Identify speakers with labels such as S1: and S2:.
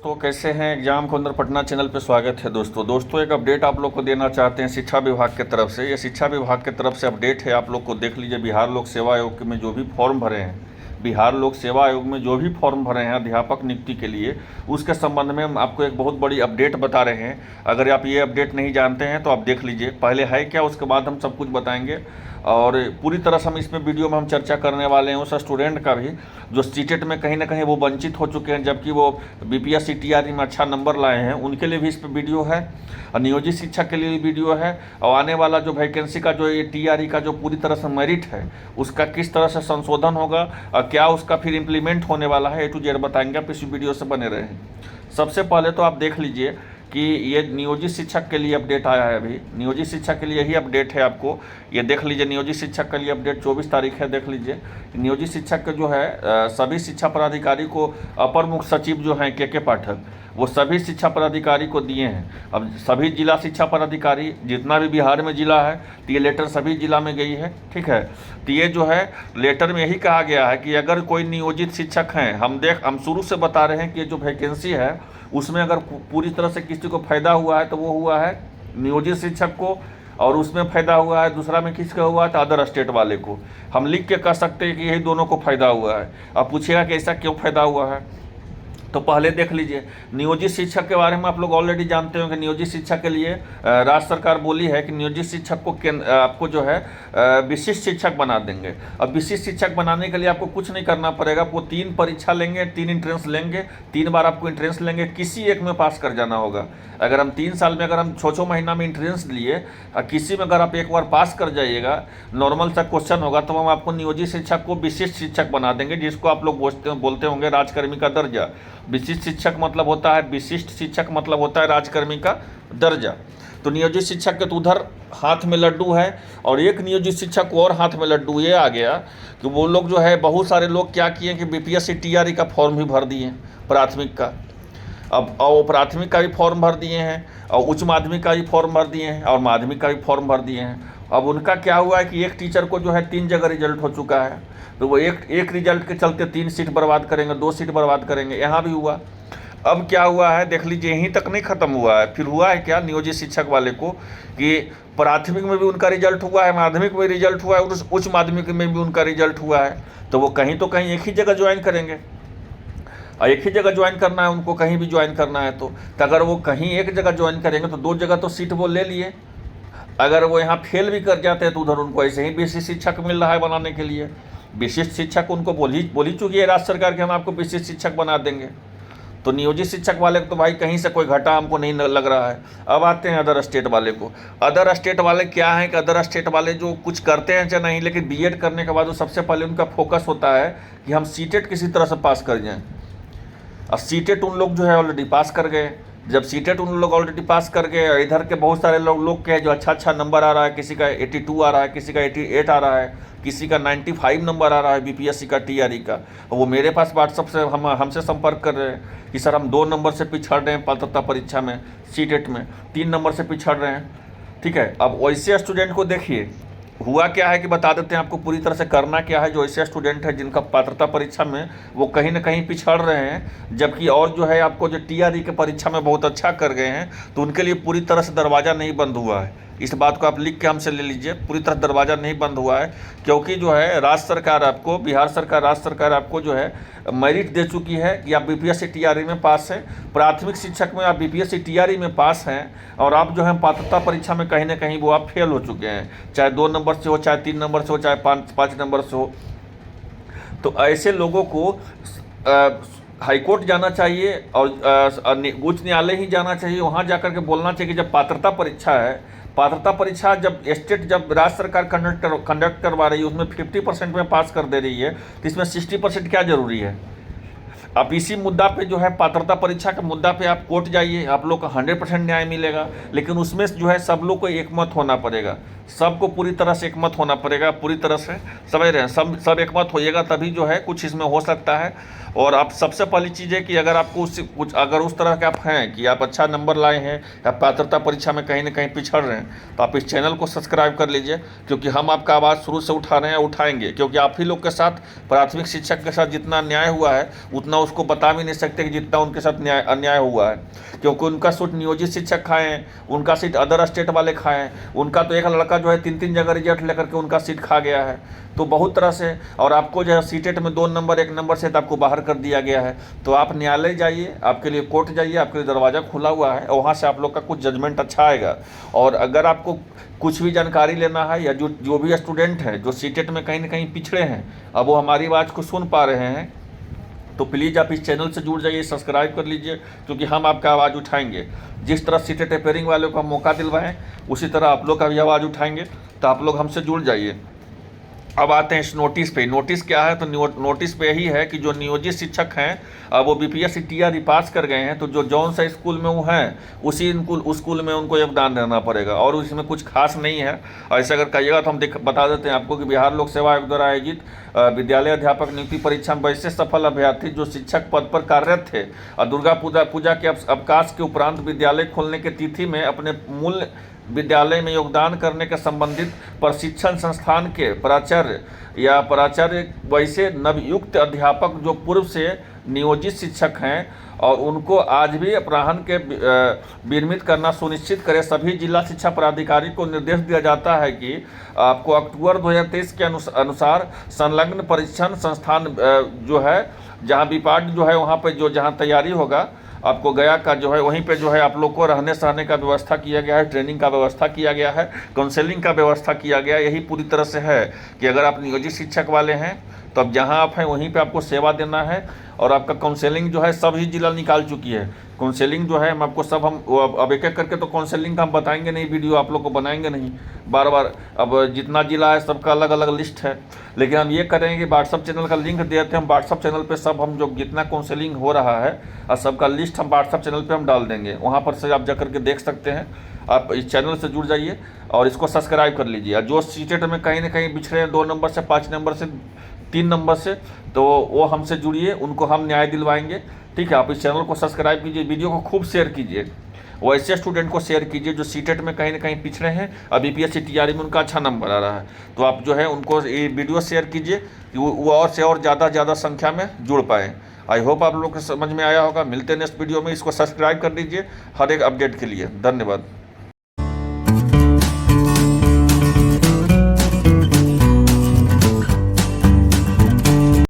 S1: तो कैसे हैं एग्जाम को अंदर पटना चैनल पे स्वागत है दोस्तों एक अपडेट आप लोग को देना चाहते हैं शिक्षा विभाग की तरफ से। ये शिक्षा विभाग की तरफ से अपडेट है, आप लोग को देख लीजिए। बिहार लोक सेवा आयोग में जो भी फॉर्म भरे हैं, बिहार लोक सेवा आयोग में जो भी फॉर्म भरे हैं अध्यापक नियुक्ति के लिए, उसके संबंध में हम आपको एक बहुत बड़ी अपडेट बता रहे हैं। अगर आप ये अपडेट नहीं जानते हैं तो आप देख लीजिए, पहले है क्या, उसके बाद हम सब कुछ बताएंगे। और पूरी तरह से हम इसमें वीडियो में हम चर्चा करने वाले हैं उस स्टूडेंट का भी जो सीटेट में कहीं ना कहीं वो वंचित हो चुके हैं, जबकि वो बीपीएससी टीआरई में अच्छा नंबर लाए हैं, उनके लिए भी इस पर वीडियो है। और नियोजित शिक्षक के लिए भी वीडियो है। और आने वाला जो वैकेंसी का जो ये टीआरई का जो पूरी तरह से मेरिट है, उसका किस तरह से संशोधन होगा और क्या उसका फिर इम्प्लीमेंट होने वाला है, A to Z बताएंगे। आप इस वीडियो से बने रहें। सबसे पहले तो आप देख लीजिए कि ये नियोजित शिक्षक के लिए अपडेट आया है। अभी नियोजित शिक्षक के लिए यही अपडेट है, आपको ये देख लीजिए। नियोजित शिक्षक के लिए अपडेट 24 तारीख है, देख लीजिए। नियोजित शिक्षक के जो है सभी शिक्षा पदाधिकारी को अपर मुख्य सचिव जो हैं के पाठक, वो सभी शिक्षा पदाधिकारी को दिए हैं। अब सभी जिला शिक्षा पदाधिकारी जितना भी बिहार में जिला है, तो ये लेटर सभी जिला में गई है, ठीक है। तो ये जो है लेटर में यही कहा गया है कि अगर कोई नियोजित शिक्षक हैं, हम शुरू से बता रहे हैं कि ये जो वैकेंसी है उसमें अगर पूरी तरह से किसी को फ़ायदा हुआ है तो वो हुआ है नियोजित शिक्षक को, और उसमें फ़ायदा हुआ है दूसरा में किसका हुआ है तो अदर स्टेट वाले को। हम लिख के कह सकते हैं कि यही दोनों को फ़ायदा हुआ है। अब पूछिएगा कि ऐसा क्यों फ़ायदा हुआ है, तो पहले देख लीजिए। नियोजित शिक्षक के बारे में आप लोग ऑलरेडी जानते हो कि नियोजित शिक्षक के लिए राज्य सरकार बोली है कि नियोजित शिक्षक को आपको जो है विशिष्ट शिक्षक बना देंगे। अब विशिष्ट शिक्षक बनाने के लिए आपको कुछ नहीं करना पड़ेगा, आपको 3 परीक्षा लेंगे, 3 इंट्रेंस लेंगे, 3 बार आपको इंट्रेंस लेंगे, किसी एक में पास कर जाना होगा। अगर हम 3 साल में अगर हम 6 महीना में इंट्रेंस लिए, किसी में अगर आप एक बार पास कर जाइएगा, नॉर्मल सा क्वेश्चन होगा, तो हम आपको नियोजित शिक्षक को विशिष्ट शिक्षक बना देंगे, जिसको आप लोग बोलते होंगे राजकर्मी का दर्जा। विशिष्ट शिक्षक मतलब होता है, विशिष्ट शिक्षक मतलब होता है राजकर्मी का दर्जा। तो नियोजित शिक्षक के तो उधर हाथ में लड्डू है, और एक नियोजित शिक्षक को और हाथ में लड्डू ये आ गया कि वो लोग जो है, बहुत सारे लोग क्या किए कि बीपीएससी टीआरई का फॉर्म भी भर दिए प्राथमिक का। अब वो प्राथमिक का भी फॉर्म भर दिए हैं, और उच्च माध्यमिक का भी फॉर्म भर दिए हैं, और माध्यमिक का भी फॉर्म भर दिए हैं। अब उनका क्या हुआ है कि एक टीचर को जो है 3 जगह रिजल्ट हो चुका है, तो वो एक रिजल्ट के चलते 3 सीट बर्बाद करेंगे, 2 सीट बर्बाद करेंगे। यहाँ भी हुआ। अब क्या हुआ है देख लीजिए, यहीं तक नहीं ख़त्म हुआ है, फिर हुआ है क्या नियोजित शिक्षक वाले को कि प्राथमिक में भी उनका रिजल्ट हुआ है, माध्यमिक में रिजल्ट हुआ है, और उच्च माध्यमिक में भी उनका रिजल्ट हुआ है। तो वो कहीं तो कहीं एक ही जगह ज्वाइन करेंगे, और एक ही जगह ज्वाइन करना है उनको, कहीं भी ज्वाइन करना है तो अगर वो कहीं एक जगह ज्वाइन करेंगे तो 2 जगह तो सीट वो ले लिए। अगर वो यहाँ फेल भी कर जाते हैं तो उधर उनको ऐसे ही विशिष्ट शिक्षक मिल रहा है बनाने के लिए। विशिष्ट शिक्षक उनको बोली चुकी है राज्य सरकार कि हम आपको विशिष्ट शिक्षक बना देंगे। तो नियोजित शिक्षक वाले को तो भाई कहीं से कोई घाटा हमको नहीं लग रहा है। अब आते हैं अदर स्टेट वाले को। अदर स्टेट वाले क्या है कि अदर स्टेट वाले जो कुछ करते हैं चाहे नहीं, लेकिन बीएड करने के बाद वो सबसे पहले उनका फोकस होता है कि हम सीटेट किसी तरह से पास कर जाएँ। और सीटेट उन लोग जो है ऑलरेडी पास कर गए। जब सीटेट उन लोग ऑलरेडी पास कर गए, और इधर के बहुत सारे लोग के जो अच्छा नंबर आ रहा है, किसी का 82 आ रहा है, किसी का 88 आ रहा है, किसी का 95 नंबर आ रहा है बीपीएससी का टीआरई का, और वो मेरे पास व्हाट्सअप से हमसे संपर्क कर रहे हैं कि सर हम 2 नंबर से पिछड़ रहे हैं पात्रता परीक्षा में, सीटेट में 3 नंबर से पिछड़ रहे हैं, ठीक है। अब वैसे स्टूडेंट को देखिए हुआ क्या है कि बता देते हैं आपको पूरी तरह से करना क्या है। जो ऐसे स्टूडेंट है जिनका पात्रता परीक्षा में वो कहीं ना कहीं पिछड़ रहे हैं, जबकि और जो है आपको जो टीआरई के परीक्षा में बहुत अच्छा कर गए हैं, तो उनके लिए पूरी तरह से दरवाज़ा नहीं बंद हुआ है। इस बात को आप लिख के हमसे ले लीजिए, पूरी तरह दरवाज़ा नहीं बंद हुआ है, क्योंकि जो है राज्य सरकार आपको, बिहार सरकार, राज्य सरकार आपको जो है मेरिट दे चुकी है कि आप बीपीएससी टीआरई में पास हैं, प्राथमिक शिक्षक में आप बीपीएससी टीआरई में पास हैं, और आप जो है पात्रता परीक्षा में कहीं ना कहीं वो आप फेल हो चुके हैं, चाहे 2 नंबर से हो, चाहे 3 नंबर से हो, चाहे 5 नंबर से हो। तो ऐसे लोगों को हाईकोर्ट जाना चाहिए और उच्च न्यायालय ही जाना चाहिए। वहाँ जाकर के बोलना चाहिए कि जब पात्रता परीक्षा है, पात्रता परीक्षा जब राज्य सरकार कंडक्ट करवा रही है, उसमें 50% में पास कर दे रही है, तो इसमें 60% क्या जरूरी है। आप इसी मुद्दा पे जो है पात्रता परीक्षा के मुद्दा पे आप कोर्ट जाइए, आप लोग को 100% न्याय मिलेगा, लेकिन उसमें जो है सब लोग को एकमत होना पड़ेगा, सबको पूरी तरह से एकमत होना पड़ेगा, पूरी तरह से समझ रहे हैं, सब एकमत होइएगा तभी जो है कुछ इसमें हो सकता है। और आप सबसे पहली चीज़ है कि अगर आपको कुछ अगर उस तरह के आप हैं कि आप अच्छा नंबर लाए हैं या पात्रता परीक्षा में कहीं ना कहीं पिछड़ रहे हैं, तो आप इस चैनल को सब्सक्राइब कर लीजिए, क्योंकि हम आपका आवाज़ शुरू से उठा रहे हैं, उठाएंगे, क्योंकि आप ही लोग के साथ प्राथमिक शिक्षक के साथ जितना अन्याय हुआ है उतना उसको बता भी नहीं सकते कि जितना उनके साथ अन्याय हुआ है, क्योंकि उनका सीट नियोजित शिक्षक खाए हैं, उनका सीट अदर स्टेट वाले खाए हैं। उनका तो एक लड़का जो है 3-3 जगह रिजल्ट लेकर के उनका सीट खा गया है। तो बहुत तरह से, और आपको जो है सीटेट में 2 नंबर 1 नंबर से आपको बाहर कर दिया गया है। तो आप न्यायालय जाइए, आपके लिए कोर्ट जाइए, आपके लिए दरवाज़ा खुला हुआ है, और वहाँ से आप लोग का कुछ जजमेंट अच्छा आएगा। और अगर आपको कुछ भी जानकारी लेना है, या जो भी स्टूडेंट हैं जो सीटेट में कहीं ना कहीं पिछड़े हैं, अब वो हमारी आवाज़ को सुन पा रहे हैं, तो प्लीज़ आप इस चैनल से जुड़ जाइए, सब्सक्राइब कर लीजिए, क्योंकि हम आपका आवाज़ उठाएंगे। जिस तरह सीटेट अपेयरिंग वालों को हम मौका दिलवाएं, उसी तरह आप लोग का भी आवाज़ उठाएंगे। तो आप लोग हमसे जुड़ जाइए। अब आते हैं इस नोटिस पे। नोटिस क्या है? तो नोटिस पे यही है कि जो नियोजित शिक्षक हैं, अब वो BPSC TR पास कर गए हैं, तो जो जौन सा स्कूल में वो हैं उसी उस स्कूल में उनको योगदान देना पड़ेगा, और इसमें कुछ खास नहीं है। ऐसे अगर कहिएगा तो हम बता देते हैं आपको कि बिहार लोक सेवा आयोग द्वारा आयोजित विद्यालय अध्यापक नियुक्ति परीक्षा में वैसे सफल अभ्यर्थी जो शिक्षक पद पर कार्यरत थे और दुर्गा पूजा के अवकाश के उपरांत विद्यालय खोलने की तिथि में अपने मूल विद्यालय में योगदान करने के संबंधित प्रशिक्षण संस्थान के प्राचार्य वैसे नवयुक्त अध्यापक जो पूर्व से नियोजित शिक्षक हैं और उनको आज भी अपराह्न के विनियमित करना सुनिश्चित करें। सभी जिला शिक्षा पदाधिकारी को निर्देश दिया जाता है कि आपको अक्टूबर 2023 के अनुसार संलग्न परीक्षण संस्थान जो है, जहाँ विपाट जो है वहाँ पर जहाँ तैयारी होगा, आपको गया का जो है वहीं पे जो है आप लोग को रहने सहने का व्यवस्था किया गया है, ट्रेनिंग का व्यवस्था किया गया है, काउंसलिंग का व्यवस्था किया गया है। यही पूरी तरह से है कि अगर आप नियोजित शिक्षक वाले हैं तो अब जहां आप हैं वहीं पे आपको सेवा देना है। और आपका काउंसलिंग जो है सभी जिला निकाल चुकी है। काउंसलिंग जो है हम आपको सब अब एक एक करके तो काउंसलिंग का हम बताएंगे नहीं, वीडियो आप लोग को बनाएंगे नहीं बार बार। अब जितना जिला है सबका अलग अलग लिस्ट है, लेकिन हम ये करेंगे कि व्हाट्सअप चैनल का लिंक देते हैं। हम व्हाट्सअप चैनल पे सब हम जो जितना काउंसलिंग हो रहा है और सबका लिस्ट हम व्हाट्सअप चैनल पे हम डाल देंगे, वहाँ पर से आप जा करके देख सकते हैं। आप इस चैनल से जुड़ जाइए और इसको सब्सक्राइब कर लीजिए। और जो सीटेट में कहीं ना कहीं बिछड़े हैं 2 नंबर से, 5 नंबर से, 3 नंबर से, तो वो हमसे जुड़िए, उनको हम न्याय दिलवाएंगे। ठीक है, आप इस चैनल को सब्सक्राइब कीजिए, वीडियो को खूब शेयर कीजिए, वैसे स्टूडेंट को शेयर कीजिए जो सीटेट में कहीं ना कहीं पिछड़े हैं और BPSC TR में उनका अच्छा नंबर आ रहा है। तो आप जो है उनको ये वीडियो शेयर कीजिए कि वो और से और ज़्यादा संख्या में जुड़ पाएँ। आई होप आप लोग को समझ में आया होगा। मिलते हैं नेक्स्ट वीडियो में। इसको सब्सक्राइब कर लीजिए हर एक अपडेट के लिए। धन्यवाद।